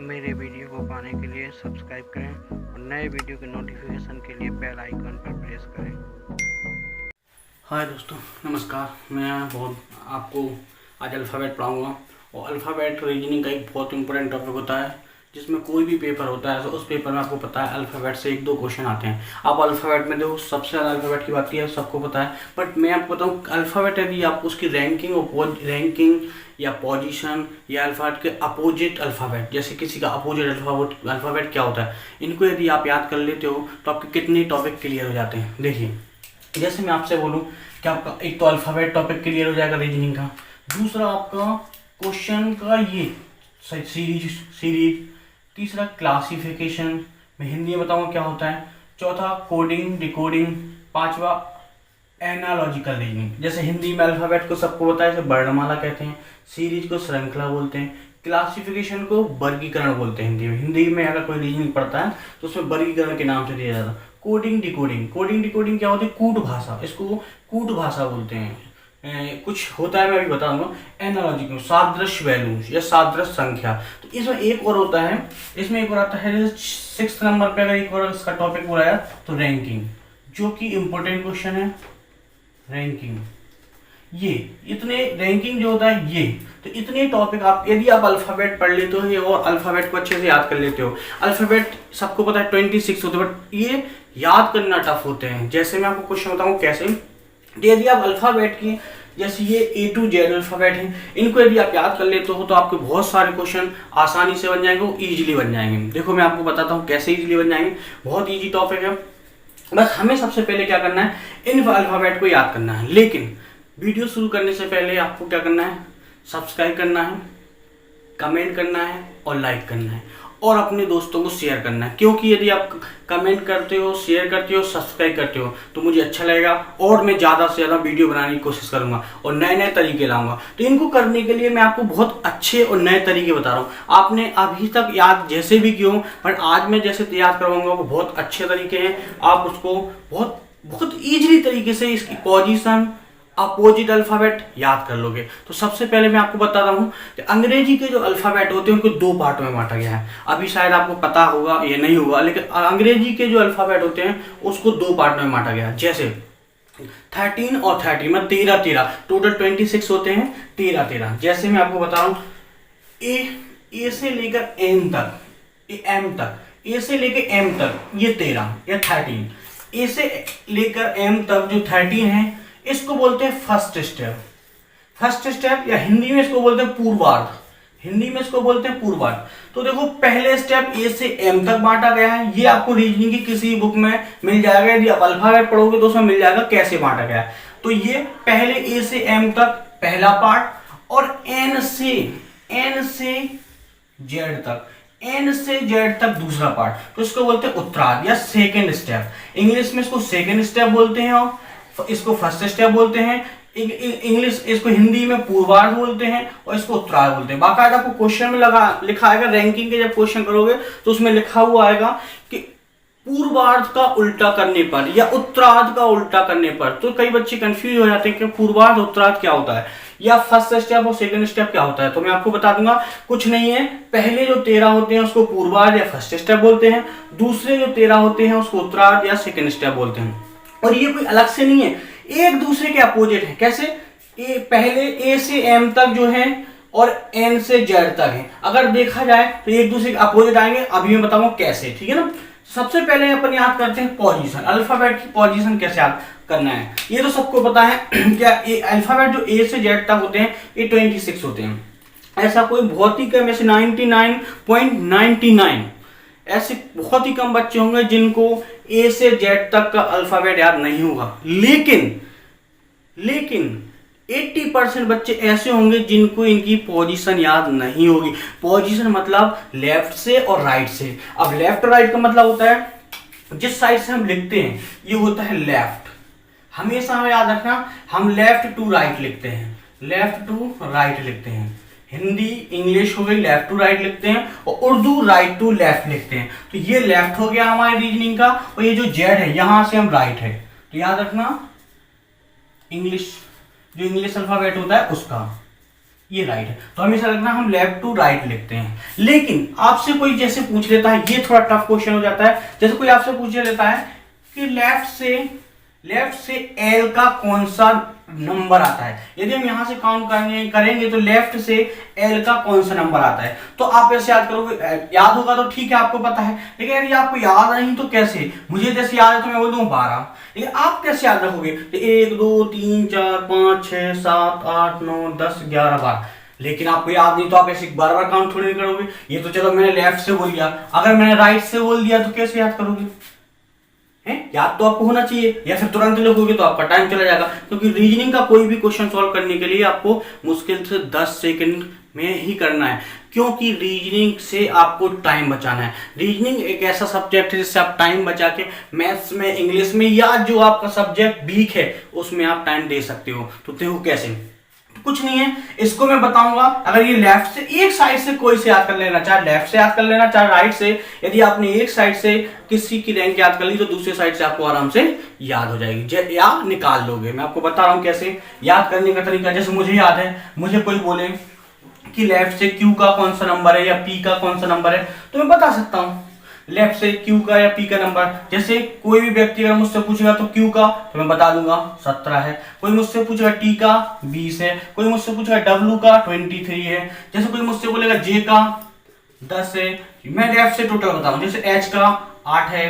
मेरे वीडियो को पाने के लिए सब्सक्राइब करें और नए वीडियो के नोटिफिकेशन के लिए बेल आइकन पर प्रेस करें। हाय दोस्तों, नमस्कार। मैं आपको आज अल्फ़ाबेट पढ़ाऊँगा। और अल्फ़ाबेट रीजनिंग का एक बहुत इंपॉर्टेंट टॉपिक होता है, जिसमें कोई भी पेपर होता है तो उस पेपर में आपको पता है अल्फ़ाबेट से 1-2 क्वेश्चन आते हैं। आप अल्फ़ाबेट में देखो, सबसे ज़्यादा अल्फ़ाबेट की बात की है, सबको पता है। बट मैं आपको बताऊँ, अल्फ़ाबेट यदि आपको उसकी रैंकिंग या पोजीशन या अल्फ़ाबेट के अपोजिट अल्फ़ाबेट, जैसे किसी का अपोजिट अल्फ़ाबेट क्या होता है, इनको यदि आप याद कर लेते हो तो आपके कितने टॉपिक क्लियर हो जाते हैं। देखिए, जैसे मैं आपसे बोलूं कि आपका एक तो अल्फ़ाबेट टॉपिक क्लियर हो जाएगा रीजनिंग का, दूसरा आपका क्वेश्चन का ये सीरीज, तीसरा क्लासिफिकेशन, मैं हिंदी में बताऊंगा क्या होता है, चौथा कोडिंग डिकोडिंग, पांचवा एनालॉजिकल रीजनिंग। जैसे हिंदी में अल्फ़ाबेट को सबको पता है, इसे वर्णमाला कहते हैं, सीरीज को श्रृंखला बोलते हैं, क्लासिफिकेशन को वर्गीकरण बोलते हैं। हिंदी में अगर कोई रीजनिंग पढ़ता है तो उसमें वर्गीकरण के नाम से दिया जाता है। कोडिंग डिकोडिंग क्या होती है, कूट भाषा, इसको कूट भाषा बोलते हैं। कुछ होता है, मैं अभी बताऊंगा। एनालॉजिकल, सादृश्य वैल्यूज या सादृश्य संख्या। तो इसमें एक और होता है, इसमें एक और आता है 6 नंबर पे, अगर एक और इसका टॉपिक बोला है तो रैंकिंग, जो कि इंपॉर्टेंट क्वेश्चन है। रैंकिंग, ये इतने रैंकिंग जो होता है ये, तो इतने टॉपिक आप यदि आप अल्फ़ाबेट पढ़ लेते हो और अल्फ़ाबेट को अच्छे से याद कर लेते हो। अल्फ़ाबेट सबको पता है 26 होते हैं, बट ये याद करना टफ होते हैं। जैसे मैं आपको क्वेश्चन बताऊं कैसे। यदि आप अल्फ़ाबेट की, जैसे ये A to Z अल्फ़ाबेट है, इनको यदि आप याद कर लेते हो तो आपके बहुत सारे क्वेश्चन आसानी से बन जाएंगे, वो ईजिली बन जाएंगे। देखो, मैं आपको बताता हूँ कैसे ईजिली बन जाएंगे। बहुत ईजी टॉपिक है, बस हमें सबसे पहले क्या करना है, इन अल्फ़ाबेट को याद करना है। लेकिन वीडियो शुरू करने से पहले आपको क्या करना है, सब्सक्राइब करना है, कमेंट करना है और लाइक करना है, और अपने दोस्तों को शेयर करना है। क्योंकि यदि आप कमेंट करते हो, शेयर करते हो, सब्सक्राइब करते हो तो मुझे अच्छा लगेगा और मैं ज़्यादा से ज़्यादा वीडियो बनाने की कोशिश करूंगा और नए नए तरीके लाऊंगा। तो इनको करने के लिए मैं आपको बहुत अच्छे और नए तरीके बता रहा हूँ। आपने अभी तक याद जैसे भी किए हो, पर आज मैं जैसे याद करवाऊंगा वो बहुत अच्छे तरीके हैं। आप उसको बहुत बहुत ईजिली तरीके से इसकी पोजीशन, अपोजिट अल्फ़ाबेट याद कर लोगे। तो सबसे पहले मैं आपको बताता हूँ कि अंग्रेजी के जो अल्फ़ाबेट होते हैं उनको 2 पार्ट में बांटा गया है। अभी शायद आपको पता होगा या नहीं होगा, लेकिन अंग्रेजी के जो अल्फ़ाबेट होते हैं उसको 2 पार्ट में बांटा गया है। जैसे 13 और 30 में 13, टोटल 26 होते हैं, 13। जैसे मैं आपको बता रहा हूँ, ए से लेकर एम तक, ए से लेकर एम तक ये 13 या 13। ए से लेकर एम तक जो 13 है, इसको बोलते हैं फर्स्ट स्टेप, या हिंदी में इसको बोलते हैं पूर्वार्ध। तो देखो, पहले स्टेप ए से एम तक बांटा गया है। ये आपको रीजनिंग की किसी बुक में मिल जाएगा, यदि आप अल्फाबेट पढ़ोगे तो उसमें मिल जाएगा कैसे बांटा गया है। तो ये पहले ए से एम तक पहला पार्ट, और एन से जेड तक दूसरा पार्ट, तो इसको बोलते हैं उत्तरार्ध या सेकेंड स्टेप। इंग्लिश में इसको सेकेंड स्टेप बोलते हैं और इसको फर्स्ट स्टेप बोलते हैं। इंग्लिश इसको हिंदी में पूर्वार्ध बोलते हैं और इसको उत्तरार्ध बोलते हैं। बाकायदा आपको क्वेश्चन में लिखा आएगा, रैंकिंग के जब क्वेश्चन करोगे तो उसमें लिखा हुआ आएगा कि पूर्वार्ध का उल्टा करने पर या उत्तरार्ध का उल्टा करने पर। तो कई बच्चे कंफ्यूज हो जाते हैं कि पूर्वार्ध उत्तरार्ध क्या होता है, या फर्स्ट स्टेप और सेकंड स्टेप क्या होता है। तो मैं आपको बता दूंगा, कुछ नहीं है। पहले जो 13 होते हैं उसको पूर्वार्ध या फर्स्ट स्टेप बोलते हैं, दूसरे जो 13 होते हैं उसको उत्तरार्ध या सेकंड स्टेप बोलते हैं। और ये कोई अलग से नहीं है, एक दूसरे के अपोजिट है। कैसे? पहले ए से एम तक जो है और एन से जेड तक है। अगर देखा जाए तो एक दूसरे के अपोजिट आएंगे। अभी मैं बताऊंगा कैसे, ठीक है ना। सबसे पहले अपन याद करते हैं पोजीशन, अल्फाबेट की पोजीशन कैसे याद करना है। ये तो सबको पता है क्या, अल्फाबेट जो ए से जेड तक होते हैं ये 26 होते हैं। ऐसा कोई बहुत ही कम, ऐसे 99.99 ऐसे बहुत ही कम बच्चे होंगे जिनको ए से जेड तक का अल्फाबेट याद नहीं होगा। लेकिन 80% बच्चे ऐसे होंगे जिनको इनकी पोजीशन याद नहीं होगी। पोजीशन मतलब लेफ्ट से और राइट से। अब लेफ्ट और राइट का मतलब होता है जिस साइड से हम लिखते हैं ये होता है लेफ्ट। हमेशा हमें याद रखना, हम लेफ्ट टू राइट लिखते हैं। हिंदी इंग्लिश हो गई लेफ्ट टू राइट लिखते हैं, और उर्दू राइट टू लेफ्ट लिखते हैं। तो ये लेफ्ट हो गया हमारे रीजनिंग का, और ये जो जेड है यहां से हम राइट है। तो याद रखना, इंग्लिश जो इंग्लिश अल्फाबेट होता है उसका। ये राइट है, तो हमेशा रखना हम लेफ्ट टू राइट लिखते हैं। लेकिन आपसे कोई जैसे पूछ लेता है, ये थोड़ा टफ क्वेश्चन हो जाता है, जैसे कोई आपसे पूछ लेता है कि लेफ्ट से एल का कौन सा नंबर आता है। यदि हम यहां से काउंट करेंगे तो लेफ्ट से एल का कौन सा नंबर आता है, तो आप ऐसे याद करोगे, याद होगा तो ठीक है, आपको पता है। लेकिन यदि आपको याद नहीं तो कैसे, मुझे जैसे याद है तो मैं बोल दूं 12, लेकिन आप कैसे याद रखोगे, 1 2 3 4 5 6 7 8 9 10 11 12, लेकिन आपको याद नहीं तो आप ऐसे बार बार काउंट थोड़ी नहीं करोगे। ये तो चलो मैंने लेफ्ट से बोल दिया, अगर मैंने राइट से बोल दिया तो कैसे याद करोगे? याद तो आपको होना चाहिए, या फिर तुरंत लिखोगे तो आपका टाइम चला जाएगा। क्योंकि रीजनिंग का कोई भी क्वेश्चन सॉल्व करने के लिए आपको मुश्किल से 10 सेकंड में ही करना है, क्योंकि रीजनिंग से आपको टाइम बचाना है। रीजनिंग एक ऐसा सब्जेक्ट है जिससे आप टाइम बचा के मैथ्स में, इंग्लिश में, या जो आपका सब्जेक्ट वीक है उसमें आप टाइम दे सकते हो। तो देखो कैसे, कुछ नहीं है, इसको मैं बताऊंगा। अगर ये लेफ्ट से एक साइड से कोई से याद कर लेना, चाहे लेफ्ट से याद कर लेना चाहे राइट से, यदि आपने एक साइड से किसी की रैंक याद कर ली तो दूसरे साइड से आपको आराम से याद हो जाएगी, या निकाल लोगे। मैं आपको बता रहा हूं कैसे याद करने का तरीका। जैसे मुझे याद है, मुझे कोई बोले कि लेफ्ट से क्यू का कौन सा नंबर है या पी का कौन सा नंबर है, तो मैं बता सकता हूं लेफ्ट से क्यू का या पी का नंबर। जैसे कोई भी व्यक्ति अगर मुझसे पूछेगा तो क्यू का तो मैं बता दूंगा 17 है, कोई मुझसे पूछेगा टी का 20 है, कोई मुझसे पूछेगा डब्ल्यू का 23 है, जैसे कोई मुझसे बोलेगा जे का 10 है, मैं लेफ्ट से टोटल बताऊं। जैसे एच का 8 है,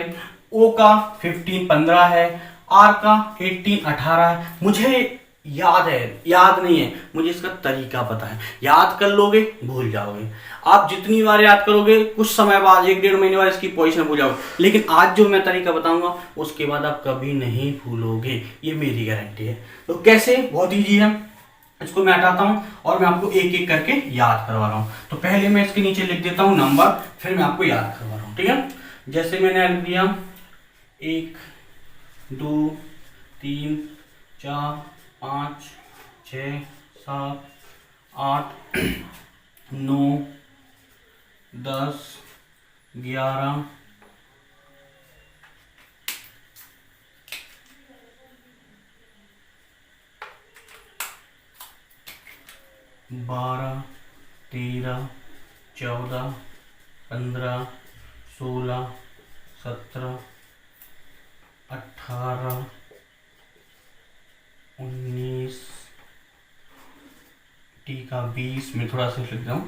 ओ का 15 है, आर का 18 है। मुझे याद है, याद नहीं है, मुझे इसका तरीका पता है। याद कर लोगे भूल जाओगे, आप जितनी बार याद करोगे कुछ समय बाद 1-1.5 महीने बाद इसकी पोजीशन भूल जाओगे, लेकिन आज जो मैं तरीका बताऊंगा उसके बाद आप कभी नहीं भूलोगे, ये मेरी गारंटी है। तो कैसे, बहुत ईजी है। इसको मैं हटाता हूं और मैं आपको एक एक करके याद करवा रहा हूं। तो पहले मैं इसके नीचे लिख देता हूं नंबर, फिर मैं आपको याद करवा रहा हूं, ठीक है। जैसे मैंने लिख दिया 1 2 3 4 5 6 7 8 9 10 11 12 13 14 15 16 17 18 19 टी का 20, मैं थोड़ा सा लिख दूँ,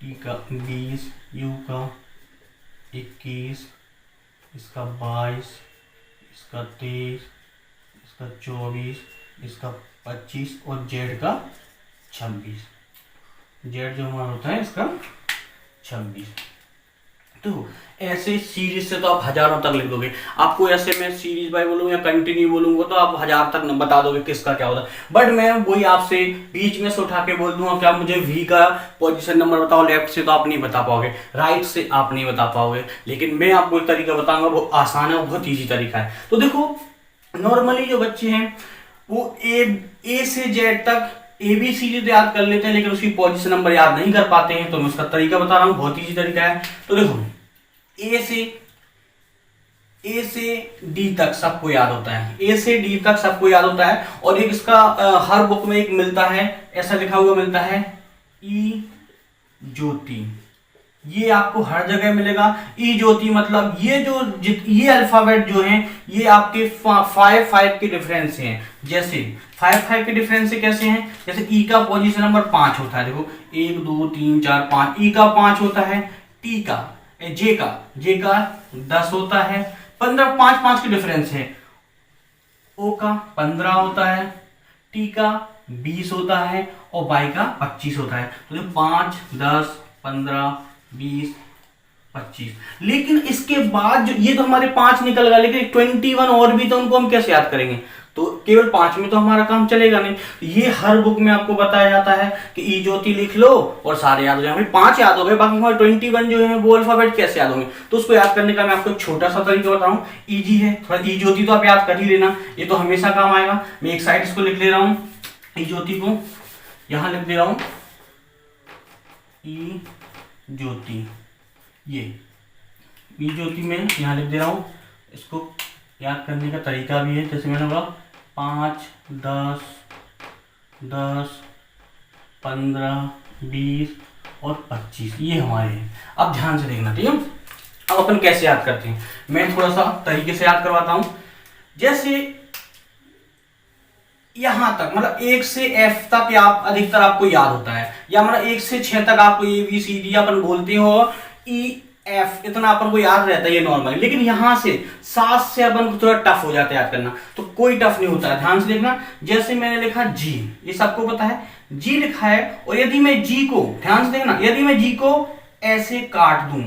टी का 20, यू का 21, इसका 22, इसका 23, इसका 24, इसका 25 और जेड का 26। जेड जो हमारा होता है इसका 26। तो ऐसे सीरीज से तो आप हजारों तक लिख दोगे। आपको ऐसे मैं सीरीज बाय बोलूंगा या कंटिन्यू बोलूंगा तो आप 1000 तक बता दोगे किसका क्या होता है। बट मैं वही आपसे बीच में से उठा के बोल दूंगा कि आप मुझे वी का पोजीशन नंबर बताओ, लेफ्ट से तो आप नहीं बता पाओगे, राइट से आप नहीं बता पाओगे, लेकिन मैं आपको एक तरीका बताऊंगा, वो आसान है, बहुत ईजी तरीका है। तो देखो, नॉर्मली जो बच्चे हैं वो ए से जेड तक ABCD तो याद कर लेते हैं, लेकिन उसकी पोजीशन नंबर याद नहीं कर पाते हैं। तो मैं उसका तरीका बता रहा हूँ, बहुत ईजी तरीका है। तो देखो, ए से डी तक सबको याद होता है, ए से डी तक सबको याद होता है। और एक इसका हर बुक में एक मिलता है, ऐसा लिखा हुआ मिलता है, ई ज्योति। ये आपको हर जगह मिलेगा। ई ज्योति मतलब ये अल्फाबेट जो हैं ये आपके 5 के डिफरेंस हैं। जैसे 5 के डिफरेंस से कैसे हैं, जैसे ई का पोजीशन नंबर 5 होता है, देखो 1 2 3 4 5, ई का 5 होता है, टी का जे का 10 होता है, 15 5 के डिफरेंस है। ओ का 15 होता है, टी का 20 होता है और वाई का 25 होता है। तो 5 10 15 20 25। लेकिन इसके बाद जो ये तो हमारे 5 निकल गया, लेकिन 21 और भी तो उनको हम कैसे याद करेंगे, तो केवल 5 में तो हमारा काम चलेगा नहीं। ये हर बुक में आपको बताया जाता है कि ई ज्योति लिख लो और सारे याद हो जाएंगे। 5 याद हो गए, बाकी हमारे 21 जो है वो अल्फाबेट कैसे याद होंगे। तो उसको याद करने का मैं आपको छोटा सा तरीका बताऊं, इजी है थोड़ा। ई ज्योति तो आप याद कर ही लेना, ये तो हमेशा काम आएगा। मैं एक साइड इसको लिख ले रहा हूं, ई ज्योति को यहां लिख दे रहा हूं, ई ज्योति, ये ई ज्योति में यहां लिख दे रहा हूं। इसको याद करने का तरीका भी है, जैसे मैंने बोला 5 10 10 15, 20 और 25 ये हमारे हैं। अब ध्यान से देखना, ठीक है। अब अपन कैसे याद करते हैं, मैं थोड़ा सा तरीके से याद करवाता हूं। जैसे यहां तक मतलब 1 से F तक या आप अधिकतर आपको याद होता है, या मतलब 1 से 6 तक आपको ABCD अपन बोलते हो, EF इतना अपन को याद रहता है ये नॉर्मल। लेकिन यहां से 7 से अपन को थोड़ा टफ हो जाता है याद करना, तो कोई टफ नहीं होता है। ध्यान से देखना, जैसे मैंने लिखा G, ये सबको पता है G लिखा है, और यदि मैं G को, ध्यान से देखना, यदि मैं G को ऐसे काट दूं,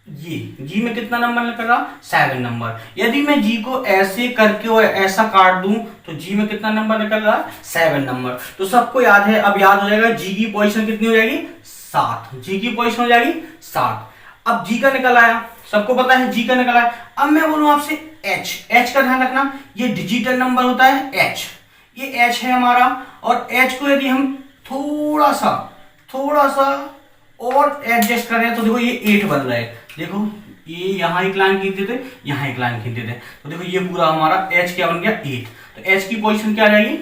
ये G में कितना नंबर निकला, 7 नंबर। यदि मैं G को ऐसे करके और ऐसा काट दूं तो G में कितना नंबर निकल रहा है, 7 नंबर। तो सबको याद है, अब याद हो जाएगा G की पोजीशन कितनी हो जाएगी, 7। G की पोजीशन हो जाएगी 7। अब G का निकल आया, सबको पता है G का निकल आया। अब मैं बोलूं आपसे H का ध्यान रखना, ये डिजिटल नंबर होता है H, ये H है हमारा। और H को यदि हम थोड़ा सा और एडजस्ट करें तो देखो ये 8 बन रहा है। देखो ये यहाँ एक लाइन खींच देते, यहाँ एक लाइन खींच देते, तो देखो ये पूरा हमारा H क्या बन गया, 8। तो H की पोजीशन क्या आ जाएगी,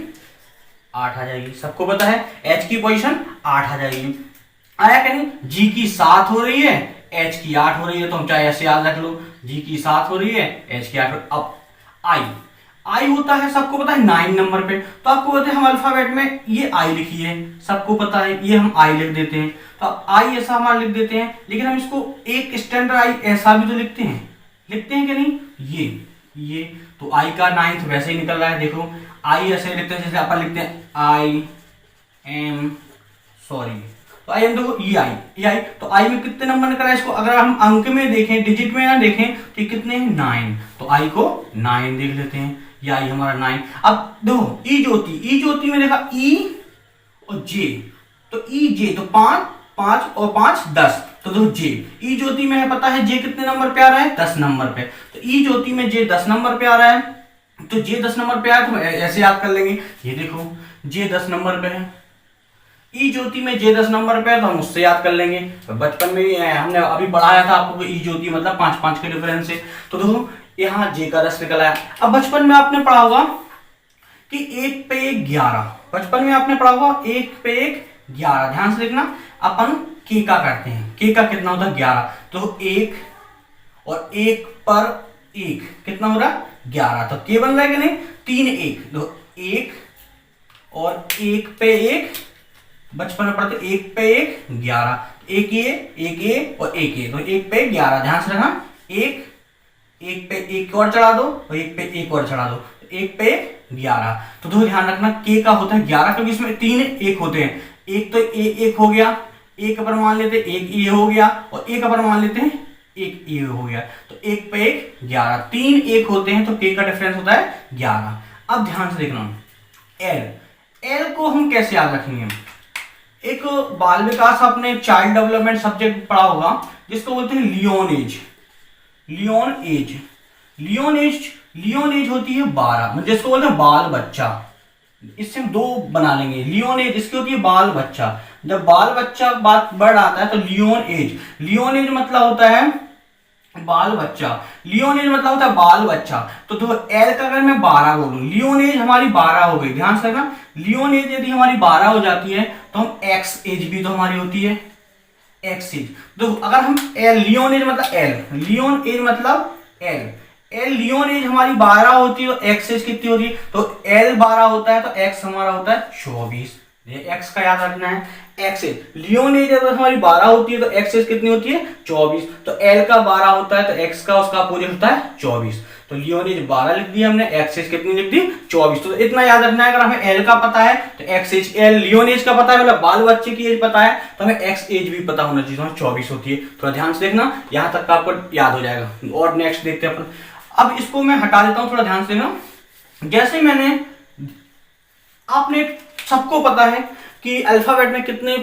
8 आ जाएगी। सबको पता है H की पोजीशन 8 आ जाएगी। आया कहीं, G की 7 हो रही है, H की 8 हो रही है, तो हम चाहे ऐसे याद रख लो, G की 7 हो रही है, H की 8। अब I होता है, सबको पता है 9 नंबर पे। तो आपको पता है हम अल्फाबेट में ये I लिखी है, सबको पता है, ये हम I लिख देते हैं। तो I ऐसा हमारा लिख देते हैं, लेकिन हम इसको एक स्टैंडर्ड I ऐसा भी तो लिखते हैं कि नहीं, ये तो I का 9th वैसे ही निकल रहा है। देखो I ऐसे लिखते हैं, जैसे अपन लिखते हैं I am sorry, तो आई एम, देखो ये आई, तो आई में कितने नंबर निकला है, इसको अगर हम अंक में देखें, डिजिट में ना देखें, तो कितने हैं, 9। तो आई को 9 देख लेते हैं, ये आई हमारा 9। अब देखो ई ज्योति में देखा ई और जे, तो ई जे तो 5 और 5 10, तो देखो जे ई ज्योति में है, पता है जे कितने नंबर पे आ रहा है, 10 नंबर पे। तो ई ज्योति में जे 10 नंबर पे आ रहा है, तो जे 10 नंबर पे आया तो ऐसे याद कर लेंगे। ये देखो जे 10 नंबर पे है, ई ज्योति में जे 10 नंबर पे है, तो हम उससे याद कर लेंगे। तो बचपन में भी हमने अभी पढ़ाया था आपको, ई ज्योति मतलब 5 के डिफरेंस से। तो देखो यहाँ जे का 10 निकला है। अब बचपन में आपने पढ़ा होगा कि 1 पे 1 11, बचपन में आपने पढ़ा होगा 1 पे 1 11। ध्यान से देखना, अपन के का करते हैं, के का कितना होता है, 11। तो 1 और 1 पर 1 कितना हो रहा है, 11। तो के बन रहा है कि नहीं, 3 1, तो 1 और 1 पे 1, बचपन में पढ़ते 1 पे 1 11, एक ए और एक ए, तो 1 पे 11। ध्यान से रखना, 1 पे 1 और चढ़ा दो और 1 पे 1 और चढ़ा दो, 1 पे 11। तो दो ध्यान रखना, के का होता है 11, क्योंकि इसमें 3 1 होते हैं। एक तो एक हो गया, एक अपर मान लेते हैं, एक ए हो गया, और एक अपर मान लेते हैं, एक ए हो गया। तो 1 पे 1 11, 3 1 होते हैं, तो के का डिफरेंस होता है 11। अब ध्यान से देखना, एल को हम कैसे याद रखेंगे। एक बाल विकास आपने चाइल्ड डेवलपमेंट सब्जेक्ट पढ़ा होगा, जिसको बोलते हैं लियोन एज होती है 12, जिसको बोलते हैं बाल बच्चा। इससे हम 2 बना लेंगे, लियोन एज इसकी होती है बाल बच्चा। जब बाल बच्चा बात बढ़ आता है तो लियोन एज मतलब होता है बाल बच्चा, लियोन एज मतलब होता है बाल बच्चा। तो एल का अगर मैं 12 बोलूं, लियोन एज हमारी 12 हो गई। ध्यान से रखना, लियोन एज यदि हमारी 12 हो जाती है तो हम एक्स एज भी तो हमारी होती है, एक्स एज। तो अगर हम एल, लियोन एज मतलब एल, लियोन एज हमारी 12 होती है, तो एक्स एज कितनी होती है, तो एल 12 होता है, तो एक्स हमारा होता है 24। एक्स का याद रखना है, एक्स एज। लियोन एज अगर हमारी 12 होती है तो एक्स एज कितनी होती है, 24। तो एल का 12 होता है, तो एक्स का उसका अपोजिट होता है 24। तो लियोन एज 12 लिख दिया हमने, एक्स एज कितनी लिख दी, 24। तो इतना याद रखना है, अगर हमें एल का पता है तो x age, L Leon age का पता है, मतलब बाल बच्चे की एज पता है, तो हमें एक्स एज भी पता होना चाहिए, तो 24 होती है। थोड़ा ध्यान से देखना, यहां तक का आपको याद हो जाएगा। और नेक्स्ट देखते हैं अपन। अब इसको मैं हटा देता हूं, थोड़ा ध्यान से देखना। जैसे मैंने, आपने सबको पता है कि अल्फाबेट में कितने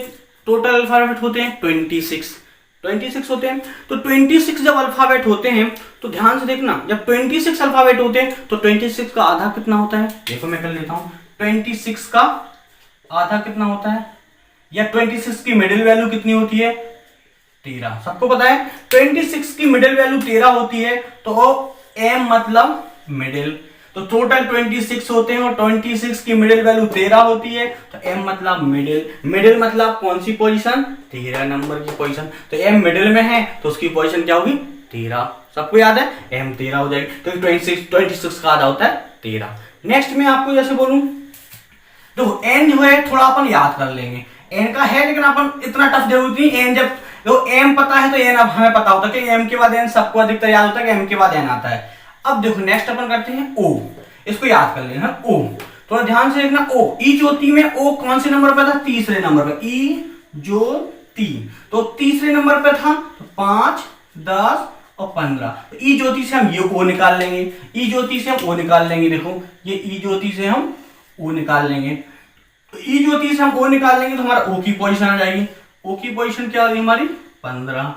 टोटल अल्फाबेट होते हैं, 26 होते हैं। तो 26 जब अल्फाबेट होते हैं तो ध्यान से देखना, जब 26 अल्फाबेट होते हैं तो 26 का आधा कितना होता है, देखो मैं कर लेता हूं। 26 का आधा कितना होता है, या 26 की मिडिल वैल्यू कितनी होती है, 13। सबको पता है 26 की मिडिल वैल्यू 13 होती है। तो एम मतलब मिडिल, तो टोटल 26 होते हैं और 26 की मिडिल वैल्यू 13 होती है। तो m मतलब मिडिल मतलब कौन सी पोजीशन, 13 नंबर की पोजीशन। तो m मिडिल में है तो उसकी पोजीशन क्या होगी, 13। सबको याद है m 13 हो जाएगी। तो 26 का आधा होता है 13। नेक्स्ट में आपको जैसे बोलूं तो n जो है थोड़ा अपन याद कर लेंगे, n का है लेकिन अपन इतना टफ जरूरत नहीं। n जब तो m पता है तो n अब हमें पता होता है कि m के बाद n सबको अधिकतर याद होता है कि m के बाद n आता है। अब देखो नेक्स्ट अपन करते हैं o, इसको याद कर लेना o। थोड़ा ध्यान से देखना o, ई ज्योति में o कौन से नंबर पे था, तीसरे नंबर पे, ई ज्योति तो तीसरे नंबर पे था। तो 5, 10 और 15। तो ई ज्योति से हम ये o निकाल लेंगे, ई ज्योति से हम o निकाल लेंगे। देखो ये ई ज्योति से हम o निकाल लेंगे। तो ई ज्योति से हम o निकाल लेंगे तो हमारा o की पोजीशन आ जाएगी। o की पोजीशन क्या आ गई हमारी 15।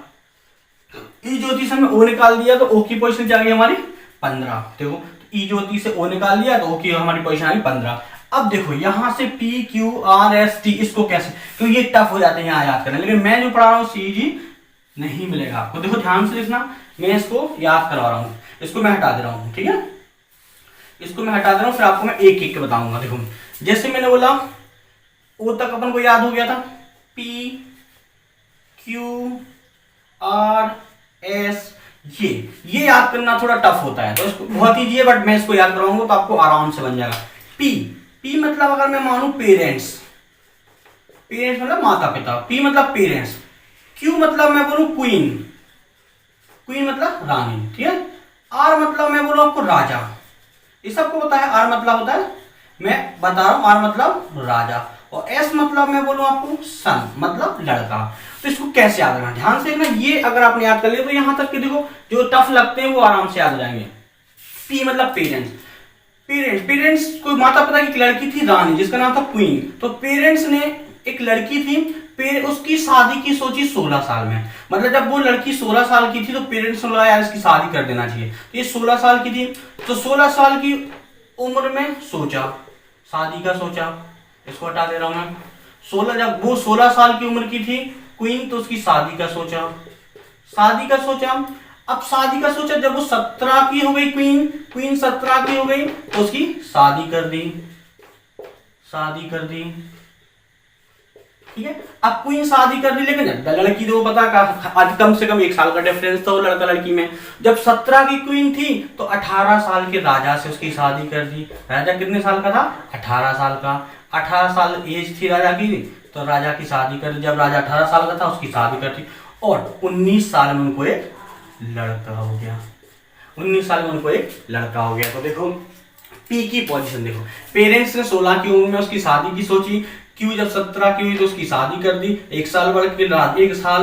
ई ज्योति से हमने o निकाल दिया तो o की पोजीशन क्या आ गई हमारी 15। देखो ई ज्योति से o निकाल लिया तो o की हमारी पोजीशन आ गई 15। अब देखो यहां से P Q R S T इसको कैसे, क्योंकि ये टफ हो जाते हैं यहाँ याद करना, लेकिन मैं जो पढ़ा रहा हूँ CG नहीं मिलेगा आपको। देखो ध्यान से लिखना, मैं इसको याद करवा रहा हूँ, इसको मैं हटा दे रहा हूँ, ठीक है, इसको मैं हटा दे रहा हूँ, फिर आपको मैं एक एक बताऊंगा। देखो जैसे मैंने बोला O तक अपन को याद हो गया था, P Q R S, ये याद करना थोड़ा टफ होता है, तो इसको बहुत ईजी है, बट मैं इसको याद करवाऊंगा तो आपको आराम से बन जाएगा। P मतलब अगर मैं मानू पेरेंट्स मतलब माता पिता, P मतलब पेरेंट्स, Q मतलब मैं बोलूं क्वीन मतलब रानी, ठीक है। R मतलब मैं बोलूं आपको राजा, ये सबको पता है। R मतलब होता है, मैं बता रहा हूं, R मतलब राजा। और S मतलब मैं बोलूं आपको सन मतलब लड़का। तो इसको कैसे याद रखना, ध्यान से देखना, ये अगर आपने याद कर लिया तो यहां तक कि देखो जो टफ लगते हैं वो आराम से याद हो जाएंगे। P मतलब पेरेंट्स कोई माता पिता की लड़की थी रानी जिसका नाम था क्वीन, तो पेरेंट्स ने एक लड़की थी, उसकी शादी की सोची 16 साल में, मतलब जब वो लड़की 16 साल की थी तो पेरेंट्स ने बोला यार इसकी शादी कर देना चाहिए। तो ये 16 साल की थी, तो 16 साल की उम्र में सोचा, शादी का सोचा, इसको हटा दे रहा हूं मैं। 16 जब वो 16 साल की उम्र की थी क्वीन, तो उसकी शादी का सोचा। अब शादी का सोचा, जब वो 17 की हो गई क्वीन 17 की हो गई तो उसकी शादी कर दी, ठीक है। अब क्वीन शादी कर दी, लेकिन लड़की तो पता आज कम से कम 1 साल का डिफरेंस था वो लड़का लड़की में। जब 17 की क्वीन थी तो 18 साल के राजा से उसकी शादी कर दी। राजा कितने साल का था, 18 साल का, 18 साल एज थी राजा की, तो राजा की शादी कर दी। जब राजा 18 साल का था उसकी शादी कर दी, और 19 साल में उनको एक लड़का हो गया। 19 साल में उनको एक लड़का हो गया। तो देखो P की पोजीशन देखो, पेरेंट्स ने 16 की उम्र में उसकी शादी की सोची, Q जब 17 की हुई तो उसकी शादी कर दी, 1 साल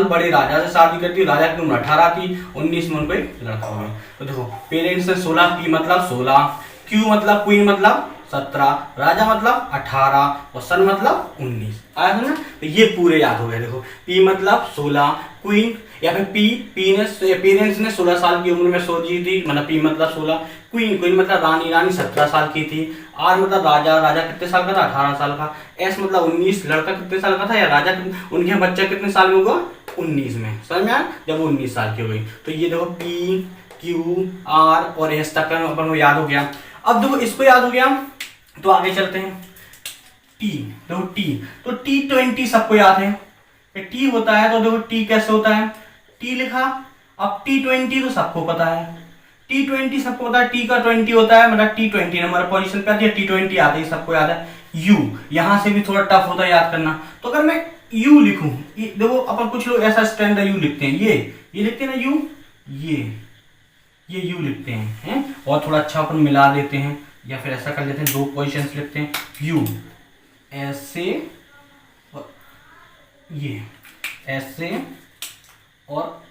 बड़े राजा से शादी कर दी, राजा की उम्र 18 थी, 19 में उनको एक लड़का हो गया। तो देखो पेरेंट्स ने 16, P मतलब 16, Q मतलब क्वीन मतलब 17, राजा मतलब 18 और सन मतलब 19। आया था ना, तो ये पूरे याद हो गए। देखो P मतलब 16, क्वीन या फिर पेरेंट्स ने 16 साल की उम्र में सोची थी, मतलब P मतलब 16, क्वीन मतलब रानी 17 साल की थी, R मतलब राजा कितने साल का था, 18 साल का, S मतलब 19, लड़का कितने साल का था, या राजा उनके बच्चा कितने साल में होगा, 19 में, समझ में आया, जब वो 19 साल की हो गई। तो ये देखो P Q R और S तक अपन को याद हो गया। अब देखो इसको याद हो गया तो आगे चलते हैं। T, देखो T, तो T20 सबको याद है, T होता है, तो देखो T कैसे होता है, T लिखा। अब T20 तो सबको पता है, T20 सबको पता है, T का 20 होता है, मतलब T20 नंबर पोजीशन पे आती है, T20 आती है, सबको याद है। U यहां से भी थोड़ा टफ होता है याद करना, तो अगर मैं U लिखूं, देखो अपन कुछ लोग ऐसा स्टैंडर्ड U लिखते हैं, ये लिखते हैं ना U, ये U लिखते हैं, और थोड़ा अच्छा अपन मिला देते हैं, या फिर ऐसा कर लेते हैं, 2 पोजीशंस लिखते हैं, U ऐसे और ये ऐसे और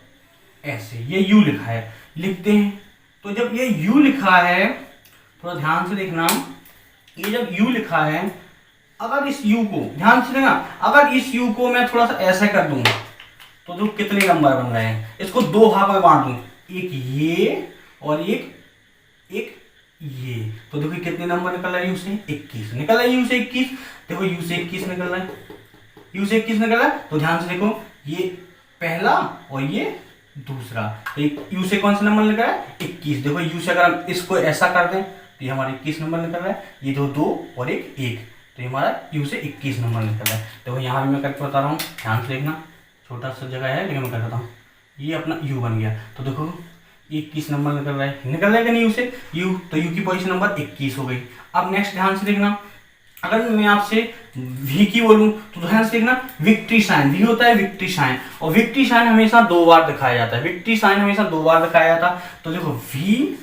ऐसे, ये U लिखा है, लिखते हैं। तो जब ये U लिखा है, थोड़ा ध्यान से देखना, ये जब U लिखा है, अगर इस U को ध्यान से देखना, अगर इस U को मैं थोड़ा सा ऐसे कर दूंगा तो देखो कितने नंबर बन रहे हैं। इसको 2 भाग में बांट दूं, एक ये और एक ये, तो देखो कितने नंबर निकल रहा है, U से 21 निकल रहा है, U से 21, देखो U से 21 निकल रहा है, U से 21 निकल रहा है। तो ध्यान से देखो, ये पहला और ये दूसरा, तो U से कौन सा नंबर निकल रहा है, 21। देखो U से अगर हम इसको ऐसा कर दें तो ये हमारा 21 नंबर निकल रहा है, ये जो 2 और एक 1, तो ये हमारा यू से 21 नंबर निकल रहा है। तो यहाँ भी मैं करके बता रहा हूँ, ध्यान से देखना, छोटा सा जगह है लेकिन मैं कर देता हूँ। ये अपना यू बन गया, तो देखो 21 नंबर निकल रहा है कि नहीं यू से, यू, तो यू की पोजीशन नंबर 21 हो गई। अब नेक्स्ट ध्यान से देखना, अगर मैं आपसे वी की बोलूं तो ध्यान से देखना, विक्ट्री साइन, वी होता है विक्ट्री साइन, और विक्ट्री साइन हमेशा 2 बार दिखाया जाता है, विक्ट्री साइन हमेशा 2 बार दिखाया जाता है। तो देखो वी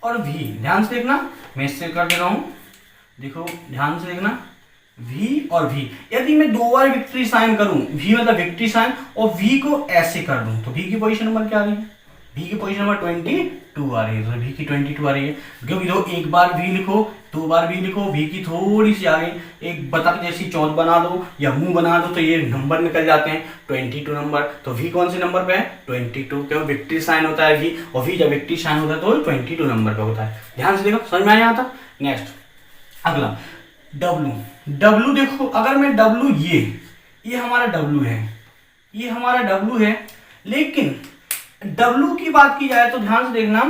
और वी, ध्यान से देखना, मैं इससे कर दे रहा हूं, देखो ध्यान से देखना, वी और वी, यदि मैं 2 बार विक्ट्री साइन करूं, वी मतलब विक्ट्री साइन, और वी को ऐसे कर दूं, तो वी की पोजीशन नंबर क्या आ रही है, वी की पोजीशन नंबर 22 आ रही है, तो वी की 22 आ रही है। क्योंकि दो, एक बार वी लिखो, 2 बार वी लिखो, वी की थोड़ी सी आगे एक बतख जैसी चौथ बना दो या मुंह बना दो, तो ये नंबर निकल जाते हैं 22 नंबर। तो वी कौन से नंबर पे है, 22, क्योंकि विक्ट्री साइन होता है वी, और वी जब विक्ट्री साइन होता है तो 22 नंबर पे होता है। ध्यान से देखो, समझ में आया था। नेक्स्ट अगला डब्लू, डब्लू देखो, अगर मैं डब्लू, ये हमारा डब्लू है, ये हमारा डब्लू है, लेकिन डब्लू की बात की जाए तो ध्यान से देखना,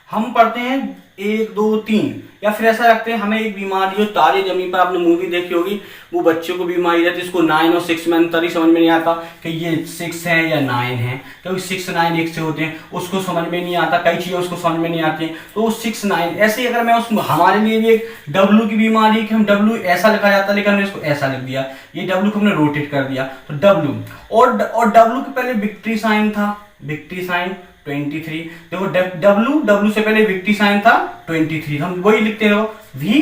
हम पढ़ते हैं 1 2 3, या फिर ऐसा रखते हैं, हमें एक बीमारी जो तारे जमीन पर, आपने मूवी देखी होगी, वो बच्चों को बीमारी रहती है, इसको 9 और 6 में अंतर ही समझ में नहीं आता कि ये 6 है या 9 है, क्योंकि 6 9 एक से होते हैं, उसको समझ में नहीं आता, कई चीजें उसको समझ में नहीं आती हैं, तो 6 9 ऐसे ही। अगर मैं उस, हमारे लिए भी एक डब्लू की बीमारी कि हम डब्लू ऐसा लिखा जाता है, लेकिन हमने इसको ऐसा लिख दिया, ये डब्लू को हमने रोटेट कर दिया, तो डब्लू, और डब्लू के पहले विक्ट्री साइन था, विक्ट्री साइन 23, देखो डब्लू से पहले विक्ट्री साइन था 23, हम वही लिखते हो वी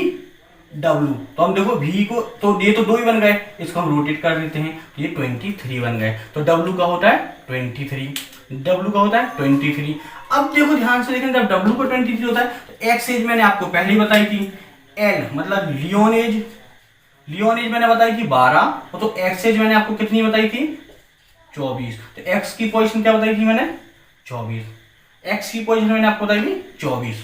डब्लू, तो हम देखो वी को, तो ये तो 2 ही बन गए, इसको हम रोटेट कर देते हैं, तो ये 23 बन गए, तो डब्लू का होता है 23, डब्लू का होता है 23। अब देखो ध्यान से देखें, जब डब्लू का 23 होता है तो एक्स एज मैंने आपको पहले ही बताई थी, एल मतलब लियोन एज, लियोन एज मैंने बताई थी 12, तो एक्स एज मैंने आपको कितनी बताई थी 24, तो एक्स की पोजीशन क्या बताई थी मैंने 24, एक्स की पोजीशन मैंने आपको बताई थी 24,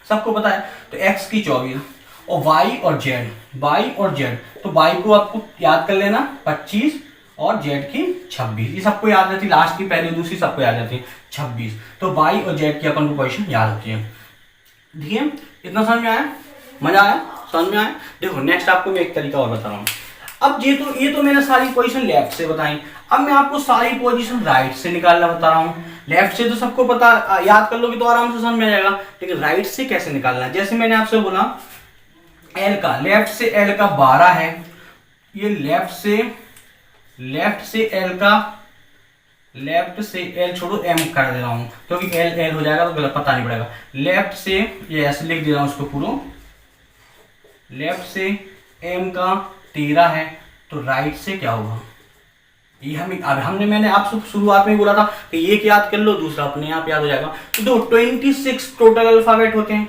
सबको पता है, तो एक्स की 24, और वाई और जेड, वाई और जेड, तो वाई को आपको याद कर लेना 25 और जेड की 26, ये सबको याद रहती है, लास्ट की पहली दूसरी सबको याद रहती है 26, तो वाई और जेड की अपन को पोजीशन याद होती है। ठीक है, इतना समझ में आया, मजा आया, समझ में आया। देखो नेक्स्ट आपको मैं एक तरीका और बता रहा हूँ। अब ये तो मैंने सारी पोजीशन लेफ्ट से बताई, अब मैं आपको सारी पोजीशन राइट से निकालना बता रहा हूँ। लेफ्ट से तो सबको पता, याद कर लोगे तो आराम से समझ में आ जाएगा, लेकिन राइट से कैसे निकालना है। जैसे मैंने आपसे बोला एल का, लेफ्ट से एल का 12 है, ये लेफ्ट से एल का, लेफ्ट से एल छोड़ो एम कर दे रहा हूं, क्योंकि एल एल हो जाएगा तो गलत पता नहीं पड़ेगा। लेफ्ट से ये ऐसे लिख दे रहा हूं उसको पूरा, लेफ्ट से एम का 13 है, तो राइट से क्या होगा, ये मैंने आपसे शुरुआत में बोला था कि ये याद कर लो, दूसरा अपने आप याद हो जाएगा। तो दो 26 टोटल अल्फाबेट होते हैं,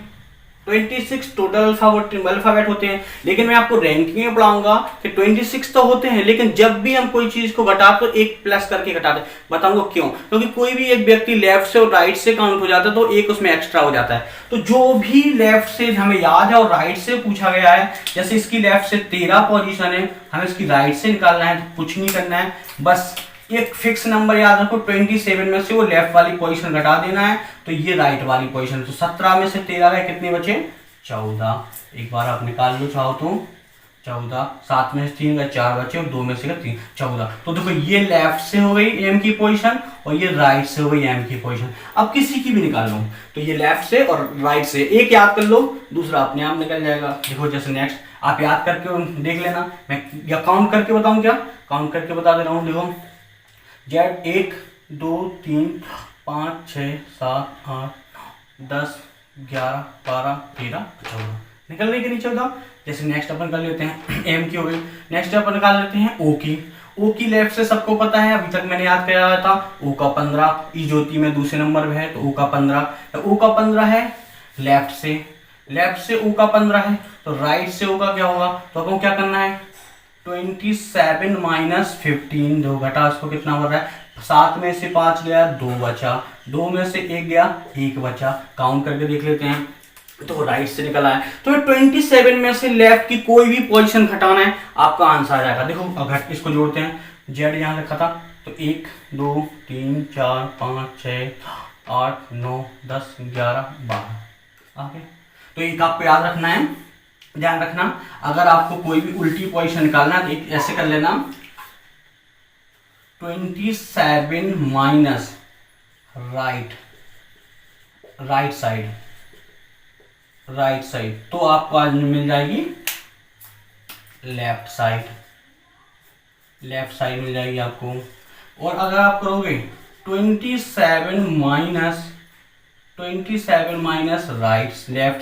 26 टोटल अल्फाबेट होते हैं, लेकिन मैं आपको रैंकिंग में पढ़ाऊंगा कि 26 तो होते हैं, लेकिन जब भी हम कोई चीज को घटाते तो एक प्लस करके घटाते, बताऊंगा क्यों, क्योंकि कोई भी एक व्यक्ति लेफ्ट से और राइट से काउंट हो जाता है तो एक उसमें एक्स्ट्रा हो जाता है। तो जो भी लेफ्ट से हमें याद है और राइट से पूछा गया है, जैसे इसकी लेफ्ट से 13 पोजीशन है, हमें इसकी राइट से निकालना है, तो कुछ नहीं करना है, बस एक फिक्स नंबर याद रखो, 27 में से वो लेफ्ट वाली पोजीशन घटा देना है, तो ये राइट वाली पोजीशन। तो 17 में से 13 गए, कितने बचे 14, एक बार आप निकाल लो चाहो तो 14, 7 में से 3 गए 4 बचे, और 2 में से 3 14। तो देखो ये लेफ्ट से हो गई एम की पोजीशन, और ये राइट से हो गई एम की पोजीशन। अब किसी की भी निकाल लो, तो ये लेफ्ट से और राइट से एक याद कर लो, दूसरा अपने आप निकल जाएगा। देखो जैसे नेक्स्ट आप याद करके देख लेना, मैं या काउंट करके बताऊं, क्या काउंट करके बता दे रहा हूँ। देखो जेड 1 2 3 5 6 7 8 10 11 12 13 14 निकल रही कि नहीं 14। जैसे नेक्स्ट अपन कर लेते हैं एम की हो गई, नेक्स्ट अपन निकाल लेते हैं ओ की। ओ की लेफ्ट से सबको पता है, अभी तक मैंने याद कराया था, ओ का 15, ई ज्योति में दूसरे नंबर पे है, तो ओ का 15, तो ओ का 15 है लेफ्ट से ओ का 15 है, तो राइट से ओ का क्या होगा, तो अपन क्या करना है 27 माइनस 15, जो घटा उसको कितना हो रहा है, 7 में से 5 गया 2 बचा, 2 में से 1 गया 1 बचा, काउंट करके देख लेते हैं, तो राइट से निकला है। तो 27 में से लेफ्ट की कोई भी पोजीशन घटाना है, आपका आंसर आ जाएगा। देखो अगर इसको जोड़ते हैं, जेड यहाँ लिखा था, तो 1 2 3 4 5 6 8 9 10 11 12 आगे, तो एक आपको याद रखना है, ध्यान रखना, अगर आपको कोई भी उल्टी पोजीशन निकालना है तो ऐसे कर लेना 27 माइनस राइट साइड, तो आपको आज मिल जाएगी लेफ्ट साइड मिल जाएगी आपको। और अगर आप करोगे 27 माइनस लेफ्ट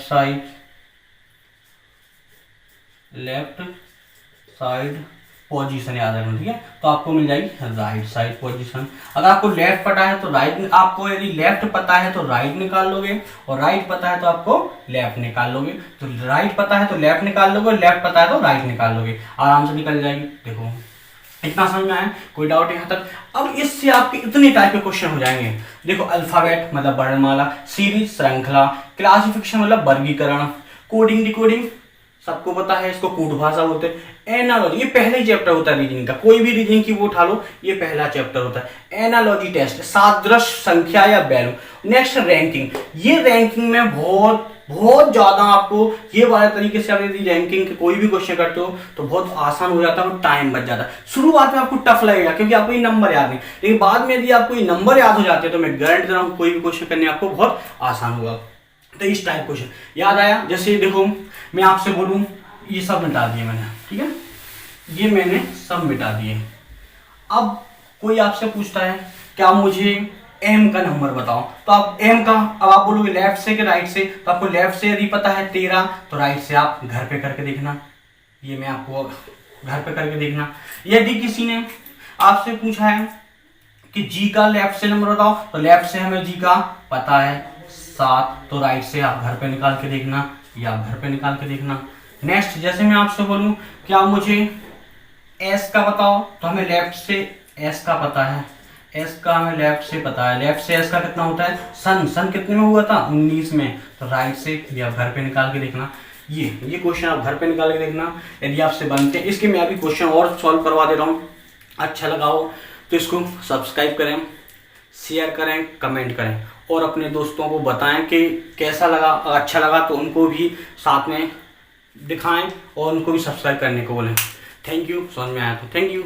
साइड पोजीशन याद रखना, ठीक है, तो आपको मिल जाएगी राइट साइड पोजीशन। अगर आपको लेफ्ट पता है तो राइट, आपको यदि लेफ्ट पता है तो राइट निकाल लोगे, और राइट पता है तो आपको लेफ्ट निकाल लोगे। तो राइट पता है तो लेफ्ट निकाल लोगे, लेफ्ट पता है तो राइट निकाल लोगे, आराम से निकल जाएगी। देखो इतना समझ में आया, कोई डाउट यहाँ तक? अब इससे आपके इतने टाइप के क्वेश्चन हो जाएंगे। देखो अल्फाबेट मतलब वर्णमाला, सीरीज श्रृंखला, क्लासिफिकेशन मतलब वर्गीकरण, कोडिंग डिकोडिंग सबको पता है, इसको कूट भाषा बोलते हैं। एनालॉजी ये पहला ही चैप्टर होता है रीजनिंग का, कोई भी रीजनिंग की वो उठा लो, ये पहला चैप्टर होता है। एनालॉजी टेस्ट, सादृश्य संख्या या वैल्यू। नेक्स्ट रैंकिंग, ये रैंकिंग में बहुत ज्यादा आपको ये वाले तरीके से आप यदि रैंकिंग के कोई भी क्वेश्चन करते हो तो बहुत आसान हो जाता है और टाइम बच जाता है। शुरुआत में आपको टफ लगेगा क्योंकि आपको ये नंबर याद नहीं, लेकिन बाद में यदि आपको ये नंबर याद हो जाते हैं तो मैं गारंटी दे रहा हूँ कोई भी क्वेश्चन करने आपको बहुत आसान होगा। तो इस टाइप क्वेश्चन याद आया, जैसे देखो मैं आपसे बोलूं ये सब मिटा दिए मैंने, ठीक है, ये मैंने सब मिटा दिए। अब कोई आपसे पूछता है क्या मुझे m का नंबर बताओ, तो आप m का, अब आप बोलोगे लेफ्ट से कि राइट से, तो आपको लेफ्ट से यदि पता है 13 तो राइट से आप घर पे करके देखना, ये मैं आपको घर पे करके देखना। यदि किसी ने आपसे पूछा है कि g का लेफ्ट से नंबर बताओ, तो लेफ्ट से हमें g का पता है 7, तो राइट से आप घर पे निकाल के देखना, या आप घर पे निकाल के देखना। नेक्स्ट जैसे मैं आपसे बोलूं क्या मुझे s का बताओ, तो हमें लेफ्ट से s का पता है, s का हमें लेफ्ट से पता है, लेफ्ट से s का कितना होता है, सन कितने में हुआ था 19 में, तो राइट से ये आप घर पे निकाल के देखना। ये क्वेश्चन आप घर पे निकाल के देखना यदि आपसे बनते हैं। इसके मैं अभी क्वेश्चन और सॉल्व करवा दे रहा हूँ, अच्छा लगा हो तो इसको सब्सक्राइब करें, शेयर करें, कमेंट करें और अपने दोस्तों को बताएं कि कैसा लगा। अच्छा लगा तो उनको भी साथ में दिखाएं और उनको भी सब्सक्राइब करने को बोलें। थैंक यू, समझ में आया तो थैंक यू।